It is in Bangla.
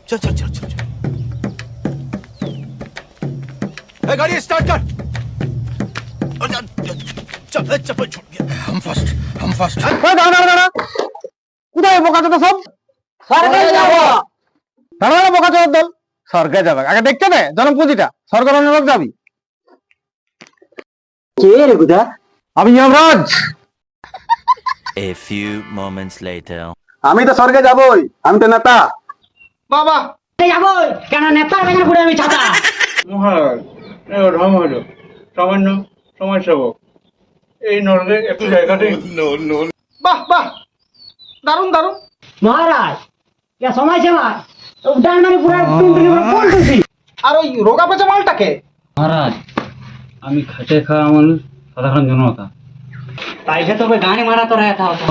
चल चल चल चल चल गाड़ी स्टार्ट कर चल चप्पल छूट गया हम फास्ट দাঁড়া দাঁড়া কোথায় বোকা চোদা সব সরকারে যাব দাঁড়া বোকা চোদা দল সরকারে যাবে আগে দেখতে দে জনপুঁজিটা সরকার অনুরোধ যাবি কে রে গুদা আমি Yamraj A few moments later. আমি তো স্বর্গে যাবই আমি তো নেতা বাবা যাবো কেন নেতার বেগান ঘুরে আমি ছাতা মহারাজ ধর্ম হলো সামান্য সমাজসেবক এই নরকে একটু জায়গাতে বাহ বাহ দারুণ দারুণ মহারাজ ইয়া সময় সেবা ডান মানে পুরো টুনটুনি পুরো পল্টুছি আর ওই রোগা পচা মালটাকে মহারাজ আমি খেটে খাওয়া মানুষ সাধারণ জনতা তাই সে তবে গানে মারা তো রাখা হতো